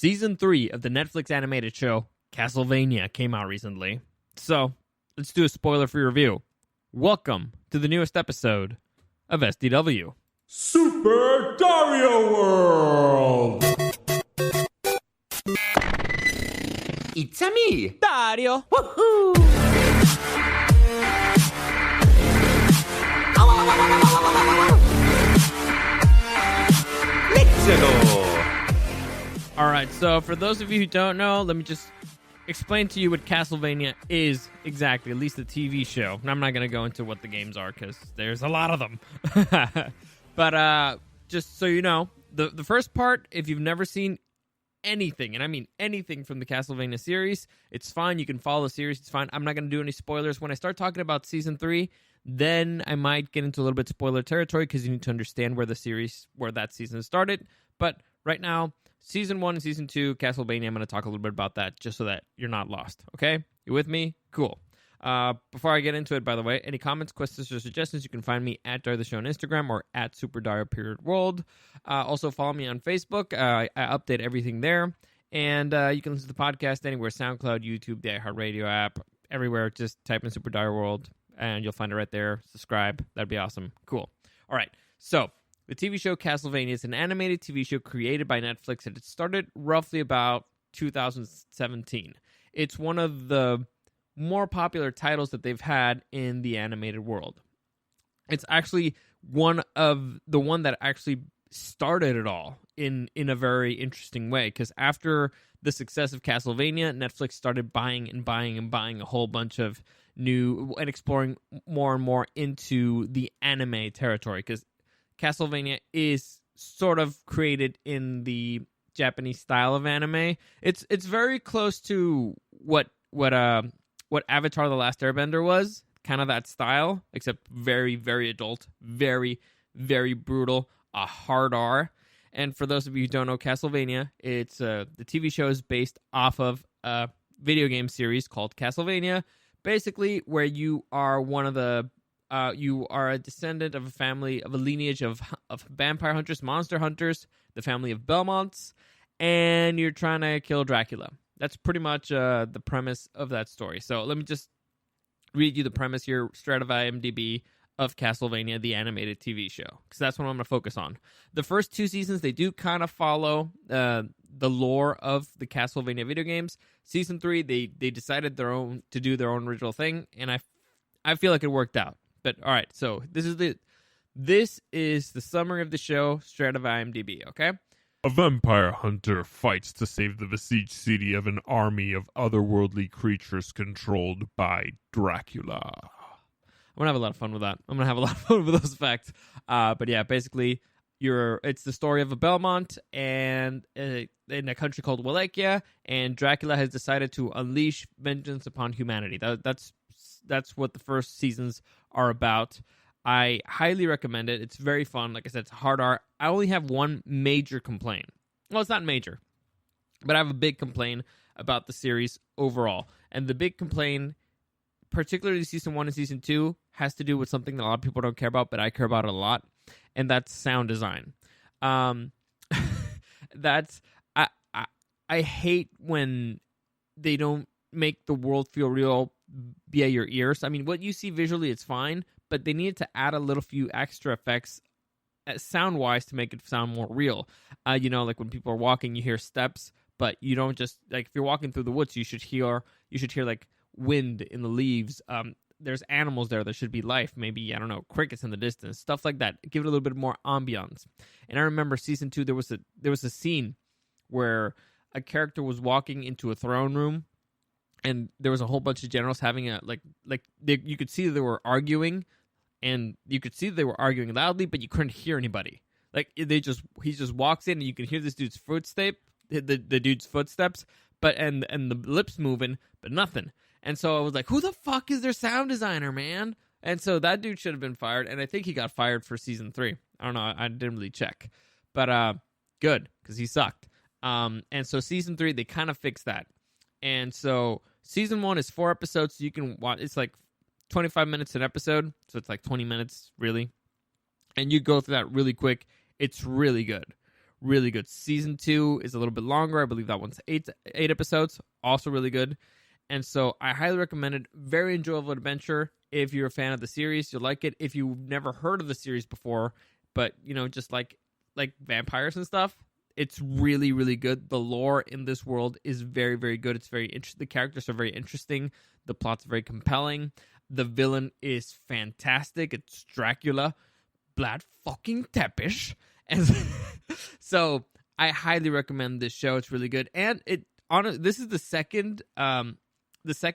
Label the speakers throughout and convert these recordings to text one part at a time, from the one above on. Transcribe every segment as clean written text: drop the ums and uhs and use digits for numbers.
Speaker 1: Season 3 of the Netflix animated show Castlevania came out recently. So, let's do a spoiler-free review. Welcome to the newest episode of SDW.
Speaker 2: Super Dario World!
Speaker 3: It's a me,
Speaker 1: Dario!
Speaker 3: Woohoo! Let's go!
Speaker 1: Alright, so for those of you who don't know, let me just explain to you what Castlevania is exactly, at least the TV show. And I'm not going to go into what the games are, because there's a lot of them. But just so you know, the first part, if you've never seen anything, and I mean anything from the Castlevania series, it's fine. You can follow the series. It's fine. I'm not going to do any spoilers. When I start talking about Season 3, then I might get into a little bit spoiler territory, because you need to understand where that season started. But right now, Season 1 and Season 2, Castlevania, I'm going to talk a little bit about that, just so that you're not lost. Okay? You with me? Cool. Before I get into it, by the way, any comments, questions, or suggestions, you can find me at Dario the Show on Instagram or at SuperDario_World. Also, follow me on Facebook. I update everything there. And you can listen to the podcast anywhere, SoundCloud, YouTube, the iHeartRadio app, everywhere. Just type in Super Dario World, and you'll find it right there. Subscribe. That'd be awesome. Cool. All right. So, the TV show Castlevania is an animated TV show created by Netflix, and it started roughly about 2017. It's one of the more popular titles that they've had in the animated world. It's actually one that actually started it all in a very interesting way, because after the success of Castlevania, Netflix started buying a whole bunch of new and exploring more and more into the anime territory, because Castlevania is sort of created in the Japanese style of anime. It's very close to what Avatar: The Last Airbender was, kind of that style, except very, very adult, very, very brutal, a hard R. And for those of you who don't know Castlevania, it's the TV show is based off of a video game series called Castlevania, basically where you are you are a descendant of a lineage of vampire hunters, monster hunters, the family of Belmonts, and you're trying to kill Dracula. That's pretty much the premise of that story. So let me just read you the premise here, straight out of IMDb, of Castlevania, the animated TV show, because that's what I'm going to focus on. The first 2 seasons, they do kind of follow the lore of the Castlevania video games. Season 3, they decided to do their own original thing, and I feel like it worked out. But all right, so this is the summary of the show, straight out of IMDb. Okay.
Speaker 2: A vampire hunter fights to save the besieged city of an army of otherworldly creatures controlled by Dracula.
Speaker 1: I'm gonna have a lot of fun with that. I'm gonna have a lot of fun with those facts. But yeah, basically, it's the story of a Belmont and in a country called Wallachia, and Dracula has decided to unleash vengeance upon humanity. That's what the first seasons are about. I highly recommend it. It's very fun. Like I said, it's hard R. I only have one major complaint. Well, it's not major, but I have a big complaint about the series overall. And the big complaint, particularly Season 1 and Season 2, has to do with something that a lot of people don't care about, but I care about it a lot, and that's sound design. I hate when they don't make the world feel real via your ears. I mean, what you see visually, it's fine, but they need to add a few extra effects sound-wise to make it sound more real. Like when people are walking, you hear steps, but you don't just, like, if you're walking through the woods, you should hear like wind in the leaves. There's animals there should be life. Maybe, I don't know, crickets in the distance, stuff like that. Give it a little bit more ambiance. And I remember Season 2, there was a scene where a character was walking into a throne room, and there was a whole bunch of generals having you could see that they were arguing, and you could see that they were arguing loudly, but you couldn't hear anybody. Like, he just walks in, and you can hear this dude's the dude's footsteps, and the lips moving, but nothing. And so I was like, who the fuck is their sound designer, man? And so that dude should have been fired, and I think he got fired for Season 3. I don't know, I didn't really check. But good, because he sucked. And so Season 3, they kind of fixed that. And so Season 1 is 4 episodes, so you can watch. It's like 25 minutes an episode, so it's like 20 minutes, really. And you go through that really quick. It's really good. really good. Season 2 is a little bit longer. I believe that one's eight episodes. Also really good. And so I highly recommend it. Very enjoyable adventure. If you're a fan of the series, you'll like it. If you've never heard of the series before, but just like vampires and stuff, it's really, really good. The lore in this world is very, very good. It's very interesting. The characters are very interesting. The plot's very compelling. The villain is fantastic. It's Dracula, Vlad fucking Tepish, and so I highly recommend this show. It's really good, and this is the second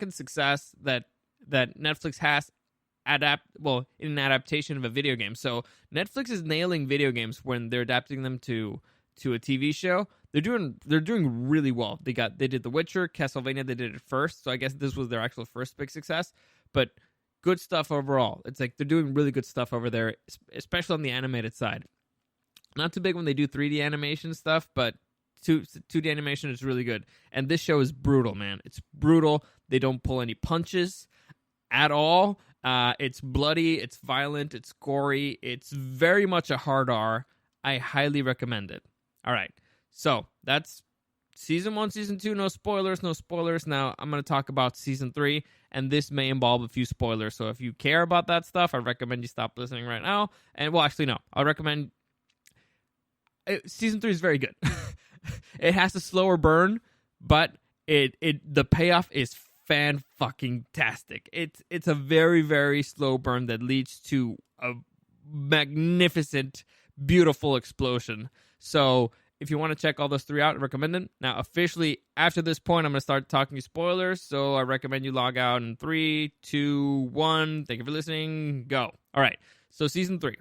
Speaker 1: success that Netflix has in an adaptation of a video game. So Netflix is nailing video games when they're adapting them to a TV show. They're doing really well. They did The Witcher, Castlevania. They did it first, so I guess this was their actual first big success. But good stuff overall. It's like they're doing really good stuff over there, especially on the animated side. Not too big when they do 3D animation stuff, but 2D animation is really good. And this show is brutal, man. It's brutal. They don't pull any punches at all. It's bloody, it's violent, it's gory. It's very much a hard R. I highly recommend it. All right. So that's Season 1, Season 2, no spoilers. Now I'm going to talk about Season 3, and this may involve a few spoilers. So if you care about that stuff, I recommend you stop listening right now. And, well, actually, no. I recommend... Season 3 is very good. It has a slower burn, but the payoff is fan-fucking-tastic. It's a very, very slow burn that leads to a magnificent, beautiful explosion. So... if you want to check all those 3 out, I recommend it. Now, officially, after this point, I'm going to start talking spoilers, so I recommend you log out in 3, 2, 1. Thank you for listening. Go. All right, so Season 3.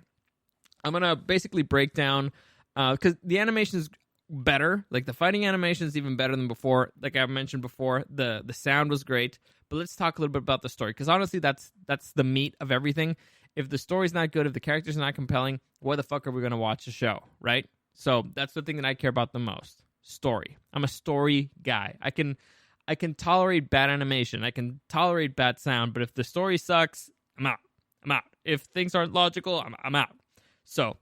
Speaker 1: I'm going to basically break down, because the animation is better. Like, the fighting animation is even better than before. Like I mentioned before, the sound was great. But let's talk a little bit about the story, because honestly, that's the meat of everything. If the story's not good, if the characters are not compelling, why the fuck are we going to watch the show, right? So that's the thing that I care about the most. Story. I'm a story guy. I can tolerate bad animation. I can tolerate bad sound, but if the story sucks, I'm out. If things aren't logical, I'm out. So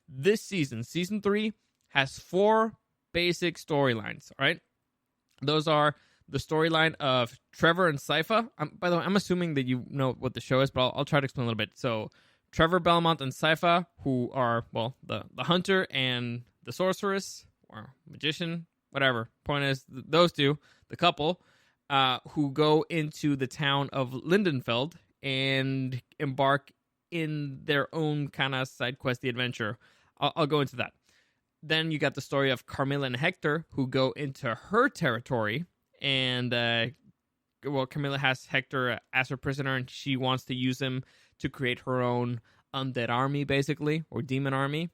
Speaker 1: this season, Season 3, has 4 basic storylines, all right? Those are the storyline of Trevor and Sypha. By the way, I'm assuming that you know what the show is, but I'll try to explain a little bit. So Trevor Belmont and Sypha, who are, well, the hunter and the sorceress, or magician, whatever. Point is, those two, the couple, who go into the town of Lindenfeld and embark in their own kind of side questy adventure. I'll go into that. Then you got the story of Carmilla and Hector, who go into her territory, and Carmilla has Hector as her prisoner, and she wants to use him to create her own undead army, basically, or demon army.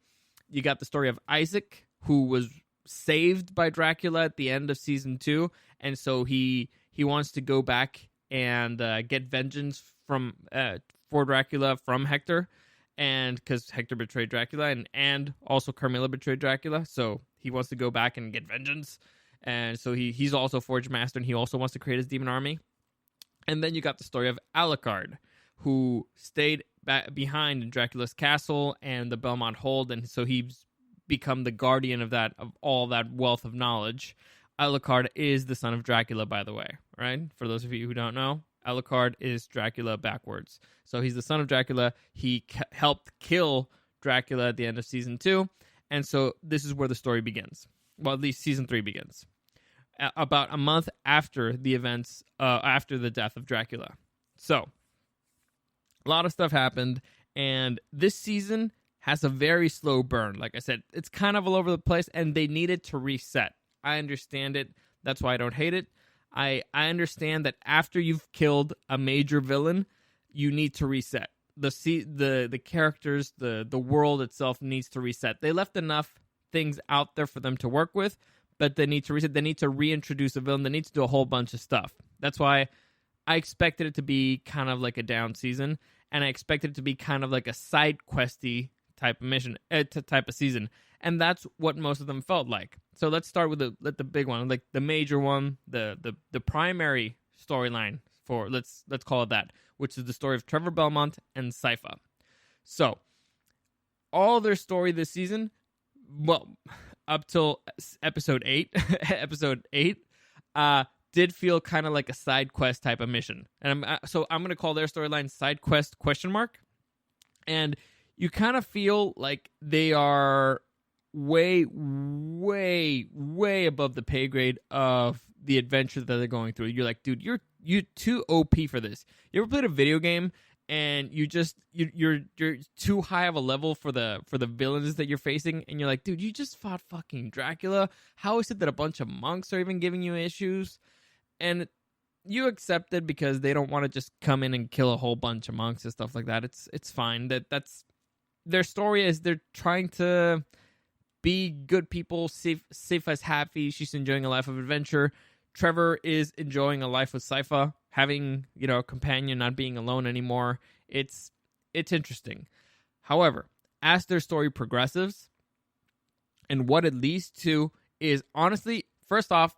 Speaker 1: You got the story of Isaac, who was saved by Dracula at the end of Season 2, and so he wants to go back and get vengeance for Dracula from Hector, and because Hector betrayed Dracula, and also Carmilla betrayed Dracula, so he wants to go back and get vengeance, and so he's also Forge Master, and he also wants to create his demon army. And then you got the story of Alucard, who stayed behind in Dracula's castle and the Belmont Hold, and so he's become the guardian of all that wealth of knowledge. Alucard is the son of Dracula, by the way, right? For those of you who don't know, Alucard is Dracula backwards. So he's the son of Dracula. He helped kill Dracula at the end of Season 2, and so this is where the story begins. Well, at least Season 3 begins. About a month after the events, after the death of Dracula. So, a lot of stuff happened, and this season has a very slow burn. Like I said, it's kind of all over the place, and they needed to reset. I understand it. That's why I don't hate it. I understand that after you've killed a major villain, you need to reset. The characters, the world itself needs to reset. They left enough things out there for them to work with, but they need to reset. They need to reintroduce a villain. They need to do a whole bunch of stuff. That's why I expected it to be kind of like a down season, and I expected it to be kind of like a side questy type of mission, type of season, and that's what most of them felt like. So let's start with the big one, like the major one, the primary storyline for let's call it that, which is the story of Trevor Belmont and Sypha. So all their story this season, well, up till episode 8, episode 8, did feel kind of like a side quest type of mission. And I'm going to call their storyline side quest ? And you kind of feel like they are way, way, way above the pay grade of the adventure that they're going through. You're like, dude, you're too OP for this. You ever played a video game and you're too high of a level for the villains that you're facing, and you're like, dude, you just fought fucking Dracula. How is it that a bunch of monks are even giving you issues? And you accept it because they don't want to just come in and kill a whole bunch of monks and stuff like that. It's fine. That's their story, is they're trying to be good people. Safe as happy. She's enjoying a life of adventure. Trevor is enjoying a life with Sypha, having, a companion, not being alone anymore. It's interesting. However, as their story progresses, and what it leads to is, honestly, first off,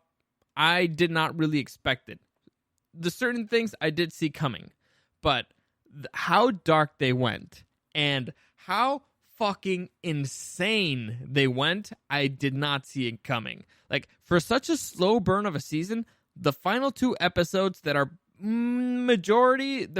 Speaker 1: I did not really expect it. The certain things I did see coming, but how dark they went and how fucking insane they went, I did not see it coming. Like, for such a slow burn of a season, the final 2 episodes that are the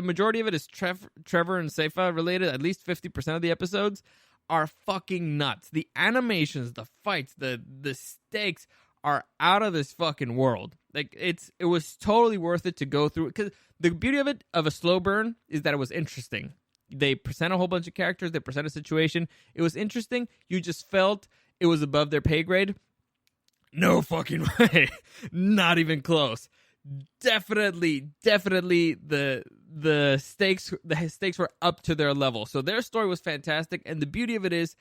Speaker 1: majority of it is Trevor and Sypha related, at least 50% of the episodes, are fucking nuts. The animations, the fights, the stakes are out of this fucking world. Like, it was totally worth it to go through, because the beauty of it, of a slow burn, is that it was interesting. They present a whole bunch of characters. They present a situation. It was interesting. You just felt it was above their pay grade. No fucking way. Not even close. Definitely the stakes were up to their level. So their story was fantastic, and the beauty of it is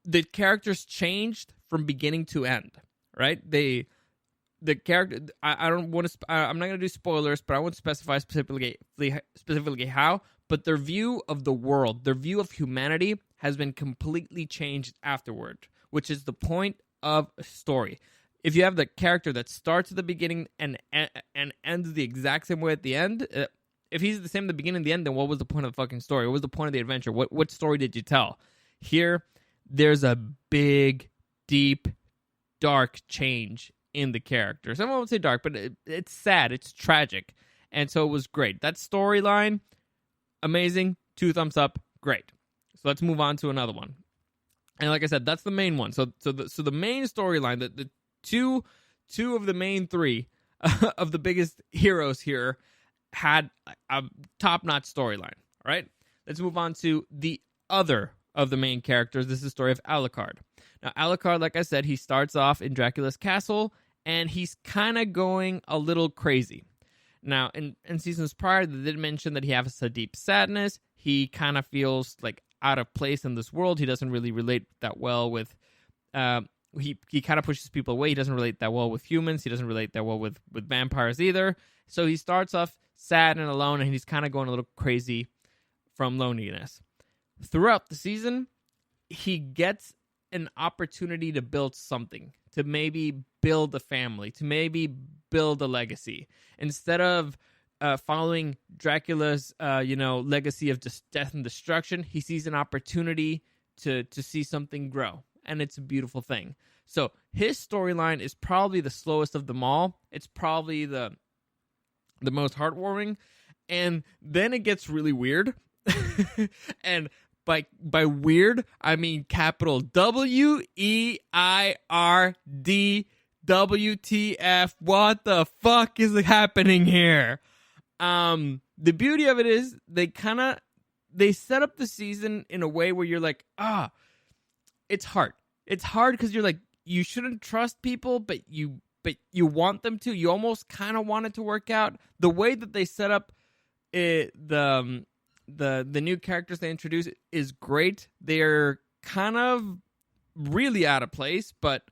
Speaker 1: the characters changed from beginning to end. Right? The character. I don't want to. I'm not going to do spoilers, but I won't specify specifically how. But their view of the world, their view of humanity, has been completely changed afterward, which is the point of a story. If you have the character that starts at the beginning and ends the exact same way at the end, if he's the same at the beginning and the end, then what was the point of the fucking story? What was the point of the adventure? What story did you tell? Here, there's a big, deep, dark change in the characters. I won't say dark, but it's sad. It's tragic. And so it was great. That storyline, amazing. 2 thumbs up. Great. So let's move on to another one. And like I said, that's the main one. So the main storyline, the two of the main 3 of the biggest heroes here had a top-notch storyline. All right? Let's move on to the other of the main characters. This is the story of Alucard. Now, Alucard, like I said, he starts off in Dracula's castle, and he's kind of going a little crazy. Now, in seasons prior, they did mention that he has a deep sadness. He kind of feels like out of place in this world. He doesn't really relate that well with... He kind of pushes people away. He doesn't relate that well with humans. He doesn't relate that well with vampires either. So he starts off sad and alone, and he's kind of going a little crazy from loneliness. Throughout the season, he gets an opportunity to build something, to maybe build a family, to maybe build a legacy. Instead of following Dracula's, legacy of just death and destruction, he sees an opportunity to see something grow, and it's a beautiful thing. So his storyline is probably the slowest of them all. It's probably the most heartwarming, and then it gets really weird. And by weird, I mean capital WEIRD. WTF, what the fuck is happening here? The beauty of it is they set up the season in a way where you're like, it's hard. It's hard because you're like, you shouldn't trust people, but you want them to. You almost kind of want it to work out. The way that they set up the new characters they introduce is great. They're kind of really out of place, but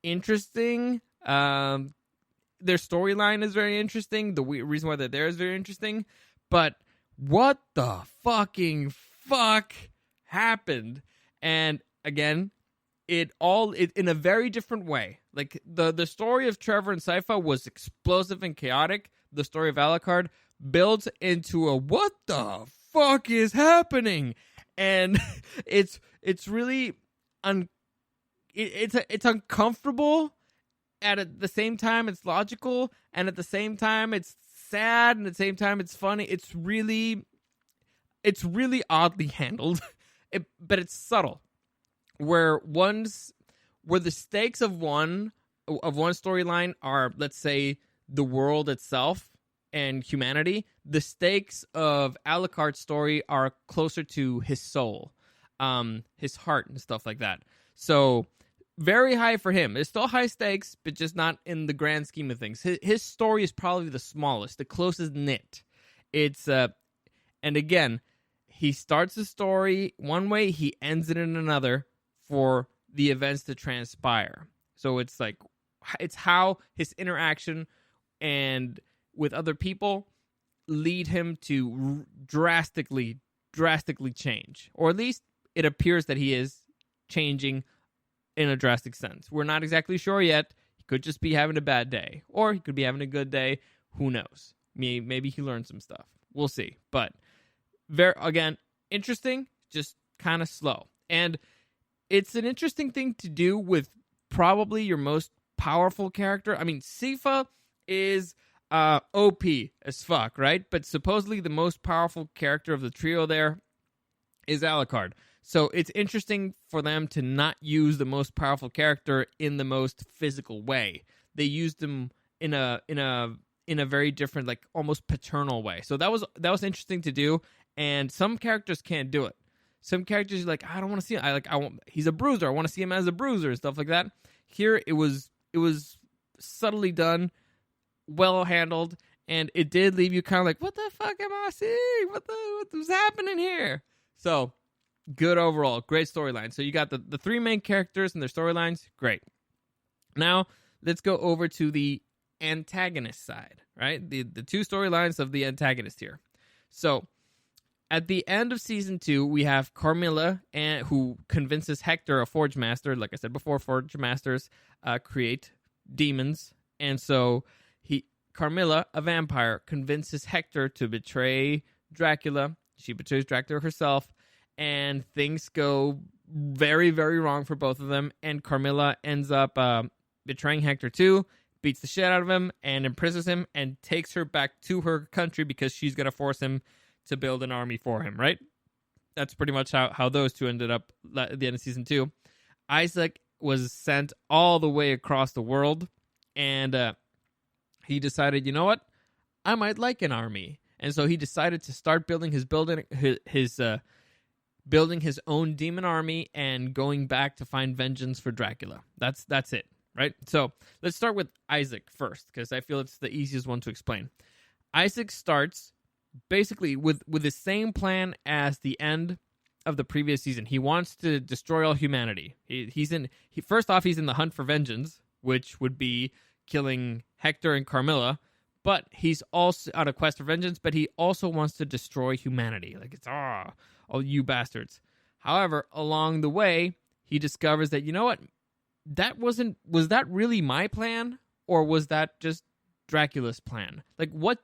Speaker 1: interesting. Their storyline is very interesting. The reason why they're there is very interesting. But what the fucking fuck happened? And again, it in a very different way. Like the story of Trevor and Sypha was explosive and chaotic. The story of Alucard builds into a what the fuck is happening? And it's really it's uncomfortable, and at the same time it's logical, and at the same time it's sad, and at the same time it's funny. It's really oddly handled, but it's subtle. Where the stakes of one storyline are, let's say, the world itself and humanity, the stakes of Alucard's story are closer to his soul, his heart, and stuff like that. So very high for him. It's still high stakes, but just not in the grand scheme of things. His story is probably the smallest, the closest knit. It's and again, he starts the story one way, he ends it in another for the events to transpire. So it's like, it's how his interaction and with other people lead him to drastically change, or at least it appears that he is changing in a drastic sense. We're not exactly sure yet. He could just be having a bad day, or he could be having a good day. Who knows? Maybe he learned some stuff. We'll see. But again, interesting, just kind of slow. And it's an interesting thing to do with probably your most powerful character. I mean, Sifa is OP as fuck, right? But supposedly the most powerful character of the trio there is Alucard. So it's interesting for them to not use the most powerful character in the most physical way. They used him in a very different, like almost paternal way. So that was interesting to do. And some characters can't do it. Some characters are like, I don't want to see him. He's a bruiser. I want to see him as a bruiser and stuff like that. Here it was subtly done, well handled, and it did leave you kind of like, what the fuck am I seeing? What's happening here? So good overall, great storyline. So you got the three main characters and their storylines, great. Now let's go over to the antagonist side, right? The two storylines of the antagonist here. So at the end of season 2, we have Carmilla, who convinces Hector, a Forge Master. Like I said before, Forge Masters create demons. And so Carmilla, a vampire, convinces Hector to betray Dracula. She betrays Dracula herself. And things go very, very wrong for both of them. And Carmilla ends up betraying Hector too, beats the shit out of him, and imprisons him, and takes her back to her country because she's going to force him to build an army for him, right? That's pretty much how those two ended up at the end of season 2. Isaac was sent all the way across the world, and he decided, you know what? I might like an army. And so he decided to start building his own demon army and going back to find vengeance for Dracula. That's it, right? So let's start with Isaac first, because I feel it's the easiest one to explain. Isaac starts basically with the same plan as the end of the previous season. He wants to destroy all humanity. He's in the hunt for vengeance, which would be killing Hector and Carmilla, but he's also on a quest for vengeance, but he also wants to destroy humanity. Like, it's all you bastards. However, along the way, he discovers that, you know what? Was that really my plan, or was that just Dracula's plan? Like, what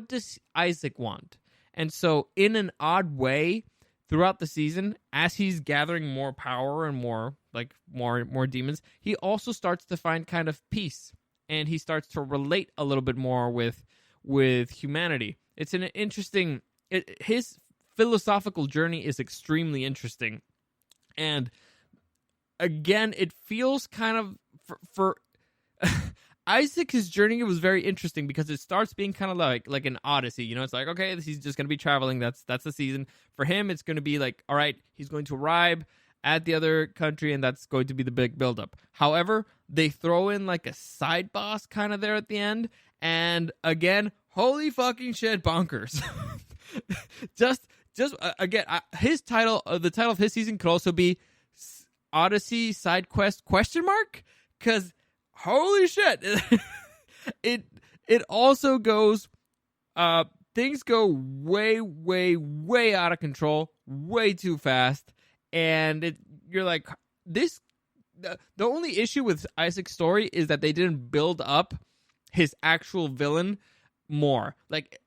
Speaker 1: does Isaac want? And so, in an odd way, throughout the season, as he's gathering more power and more demons, he also starts to find kind of peace, and he starts to relate a little bit more with humanity. It's an interesting. His philosophical journey is extremely interesting, and again, it feels kind of for Isaac, his journey was very interesting because it starts being kind of like an odyssey. You know, it's like, okay, he's just going to be traveling. That's the season. For him, it's going to be like, all right, he's going to arrive at the other country, and that's going to be the big buildup. However, they throw in like a side boss kind of there at the end, and again, holy fucking shit, bonkers. just again, his title, the title of his season could also be Odyssey Side Quest ? Because holy shit. It also goes, things go way, way, way out of control, way too fast, and you're like, the only issue with Isaac's story is that they didn't build up his actual villain more. Like,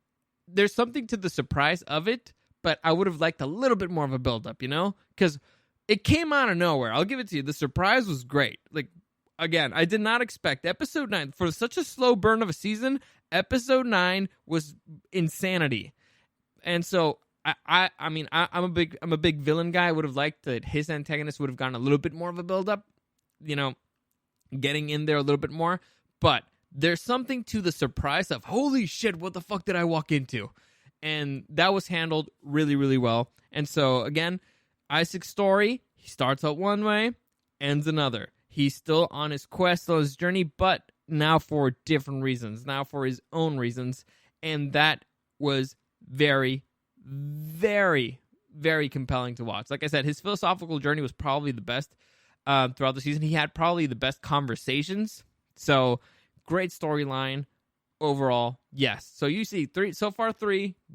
Speaker 1: there's something to the surprise of it, but I would have liked a little bit more of a build up, you know? Because it came out of nowhere. I'll give it to you. The surprise was great. Like, again, I did not expect episode 9 for such a slow burn of a season. Episode 9 was insanity, and so I'm a big villain guy. I would have liked that his antagonist would have gotten a little bit more of a build up, getting in there a little bit more. But there's something to the surprise of holy shit, what the fuck did I walk into? And that was handled really, really well. And so again, Isaac's story, he starts out one way, ends another. He's still on his quest, on his journey, but now for different reasons, now for his own reasons. And that was very, very, very compelling to watch. Like I said, his philosophical journey was probably the best throughout the season. He had probably the best conversations. So great storyline overall. Yes. So you see three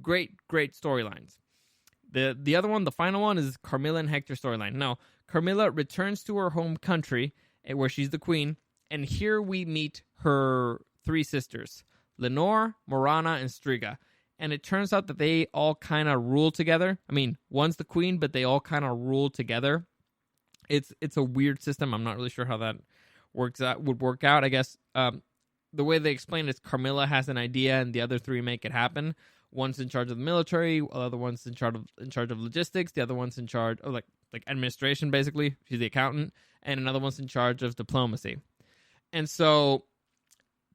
Speaker 1: great storylines. The other one, the final one, is Carmilla and Hector storyline. Now, Carmilla returns to her home country where she's the queen, and here we meet her 3 sisters, Lenore, Morana, and Striga. And it turns out that they all kind of rule together. I mean, one's the queen, but they all kind of rule together. It's a weird system. I'm not really sure how that would work out. I guess the way they explain it is Carmilla has an idea, and the other 3 make it happen. One's in charge of the military, the other one's in charge of logistics, the other one's in charge of like administration, basically. She's the accountant, and another one's in charge of diplomacy. And so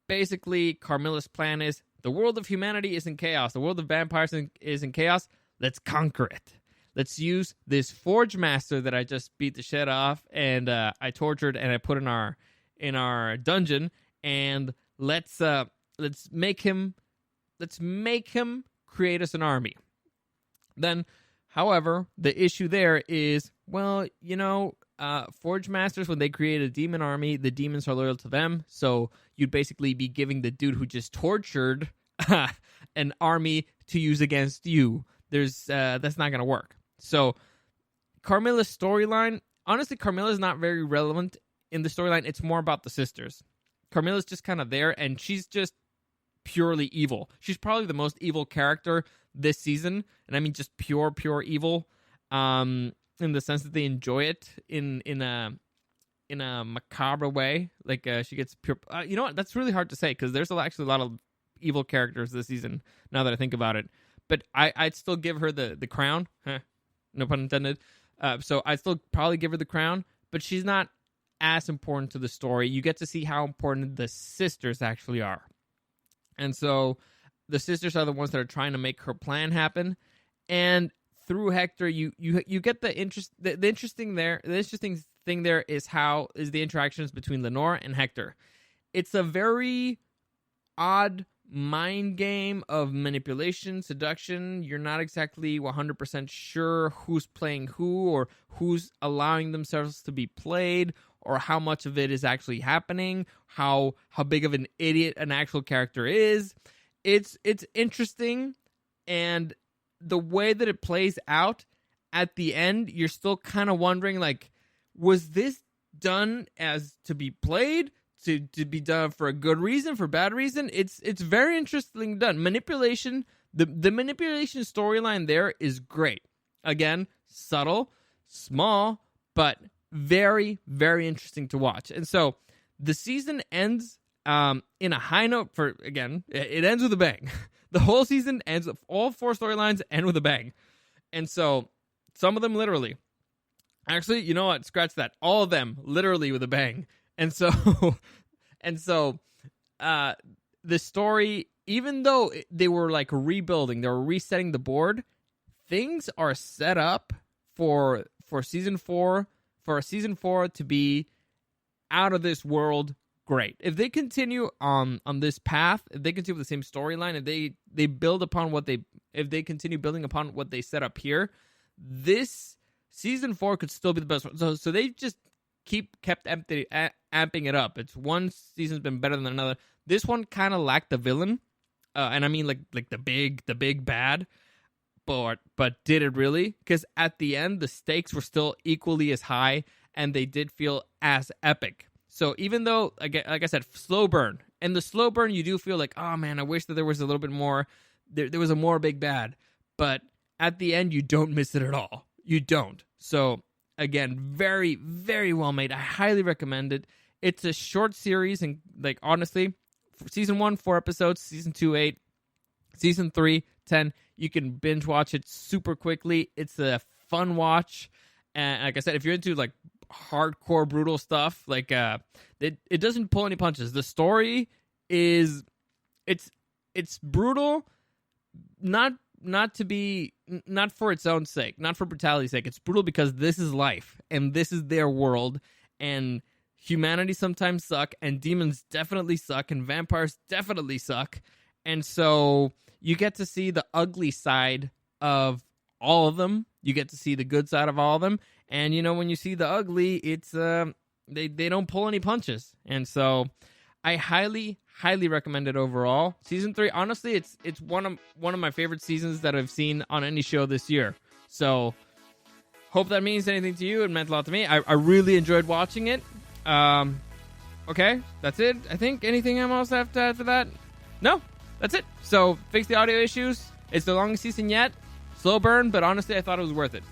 Speaker 1: basically Carmilla's plan is the world of humanity is in chaos. The world of vampires is in chaos. Let's conquer it. Let's use this Forge Master that I just beat the shit off and I tortured and I put in our dungeon, and let's make him create us an army. Then, however, the issue there is, Forge Masters, when they create a demon army, the demons are loyal to them. So you'd basically be giving the dude who just tortured an army to use against you. That's not going to work. So Carmilla's storyline, honestly, Carmilla's not very relevant in the storyline. It's more about the sisters. Carmilla's just kind of there, and she's just purely evil. She's probably the most evil character this season, and I mean just pure evil. In the sense that they enjoy it in a macabre way. Like she gets pure. You know what? That's really hard to say because there's actually a lot of evil characters this season. Now that I think about it, but I'd still give her the crown. No pun intended. So I'd still probably give her the crown, but she's not as important to the story. You get to see how important the sisters actually are, and so the sisters are the ones that are trying to make her plan happen, and through Hector, you get the interest. The interesting thing there is the interactions between Lenore and Hector. It's a very odd mind game of manipulation, seduction. You're not exactly 100% sure who's playing who, or who's allowing themselves to be played, or how much of it is actually happening. How big of an idiot an actual character is. It's interesting, and the way that it plays out at the end, you're still kind of wondering, like, was this done as to be played, to be done for a good reason, for bad reason? It's very interesting done. Manipulation, the manipulation storyline there is great. Again, subtle, small, but very, very interesting to watch. And so the season ends in a high note it ends with a bang. The whole season ends with all 4 storylines end with a bang. And so some of them literally. Actually, you know what? Scratch that. All of them literally with a bang. And so the story, even though they were like rebuilding, they were resetting the board, things are set up for season 4, for season 4 to be out of this world great. If they continue on this path, if they continue with the same storyline, if they build upon if they continue building upon what they set up here, this season 4 could still be the best one. So they just kept amping it up. It's one season's been better than another. This one kind of lacked the villain, and I mean like the big bad, but did it really? Because at the end, the stakes were still equally as high, and they did feel as epic. So even though, like I said, slow burn. And the slow burn, you do feel like, oh man, I wish that there was a little bit more, there was a more big bad. But at the end, you don't miss it at all. You don't. So Again, very, very well made. I highly recommend it. It's a short series, and like honestly, season 1, 4 episodes, season 2, 8, season 3, 10. You can binge watch it super quickly. It's a fun watch, and like I said, if you're into like hardcore brutal stuff, like it doesn't pull any punches. The story is it's brutal, not for its own sake, not for brutality's sake. It's brutal because this is life and this is their world, and humanity sometimes suck, and demons definitely suck, and vampires definitely suck. And so you get to see the ugly side of all of them. You get to see the good side of all of them. And you know, when you see the ugly, it's they don't pull any punches. And so I highly recommend it overall. Season 3, honestly, it's one of my favorite seasons that I've seen on any show this year. So hope that means anything to you. It meant a lot to me. I really enjoyed watching it. Okay, that's it. I think anything else I have to add for that? No, that's it. So fix the audio issues. It's the longest season yet. Slow burn, but honestly, I thought it was worth it.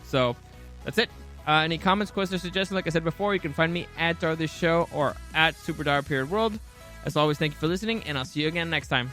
Speaker 1: So that's it. Any comments, questions, or suggestions, like I said before, you can find me at Dario the Show or at Super Dario Period World. As always, thank you for listening, and I'll see you again next time.